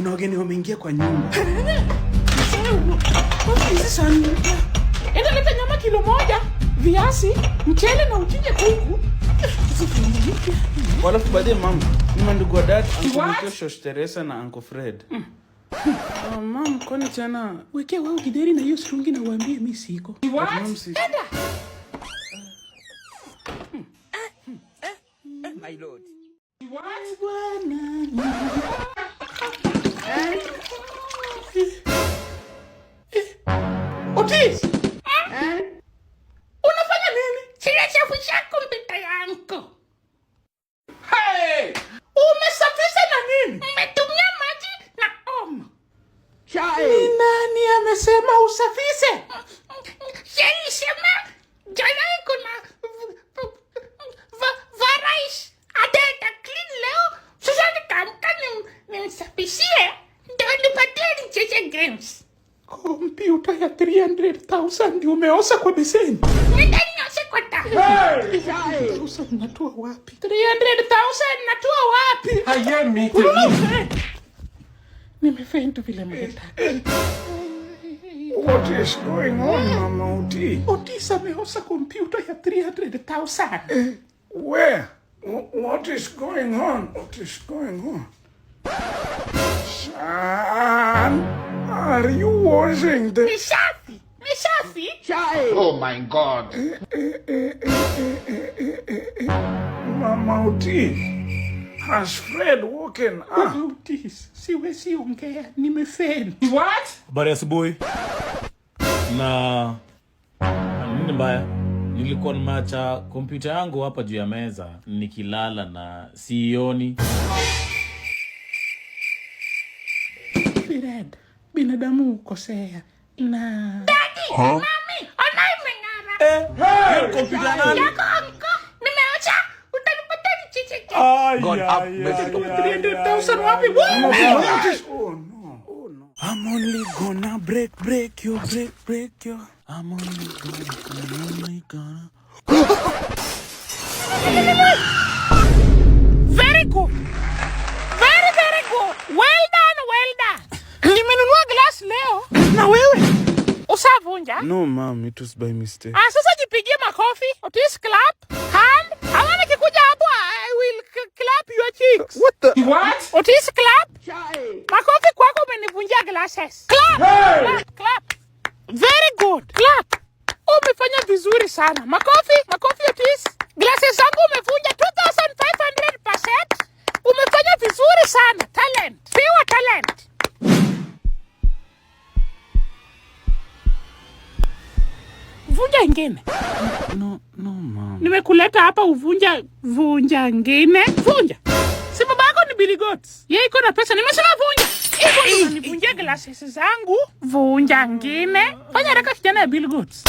Kuna wageni wameingia kwa nyumba. Hizi sana. Enda leta nyama kilo moja, viazi, mchele na uchinje kuku. Walafu baadaye mama, ni mandugu wa dad, Uncle Shosh Teresa na Uncle Fred. Mama, kwani tena weke wao kideri na hiyo strungi na uambie mimi siko. Enda. My lord. What? Bwana. Otis! Unafanya nini? Sinasafisha kompyuta yangu. Hey! Umesafisha na nini? Umetumia maji na omo. Chai! Ni nani amesema usafishe? Shei sema jana kuna varais atenda clean leo. Sasa nikamka nimsafishie ndio nipatie nicheze games. Kompyuta ya 300,000 ndio umeosa kwa beseni. Nitanyosha kwa tahu. Hey! Chai! 300,000 natoa wapi? 300,000 natoa wapi? Hayemi. Nimefeintu vile mgetaka. What is going on, Mama Oti? Otis ameosa kompyuta ya 300,000. Where? What is going on? What is going on? Son, are you washing the... Nishafi. Nishafi. Chai! Oh my God. Mama Oti, has Fred woken up? Otis, siwezi ongea. Nimefeli. What? Habari asubuhi. Na nini mbaya? Nilikuwa nimeacha kompyuta yangu hapa juu ya meza nikilala na sioni. Fred, binadamu ukosea. Na Daddy, Mami, onai mengara. Hiyo kompyuta nani? Yako anko, nimeocha. Utanipata nichiche. God have mercy. 300,000 wapi? Oh no. Oh no. I'm only gonna break you. I'm only gonna. Very good. Very good. Well done. Nimenunua glass leo. Na wewe? Usavunja? No, Mom, it was by mistake. Sasa jipigie makofi. Otis clap. Hand. Hawana kikuja hapo. I will clap your cheeks. What the? What? Otis clap. Chai! Makofi kwako umenivunjia glasses. Clap. Hey! Clap. Very good. Clap. Umefanya vizuri sana. Makofi Otis. Glasses zangu umevunja 2,500%. Umefanya vizuri sana. Talent. Pure talent. Vunja ingine. No, Mom. Nimekuleta hapa vunja ingine. Vunja. Si babako ni Billy Goats. Yeye iko na pesa. Nimesema vunja. Iko ndo nivunjia glasses zangu. Vunja ingine. Fanya haraka kijana ya Billy Goats.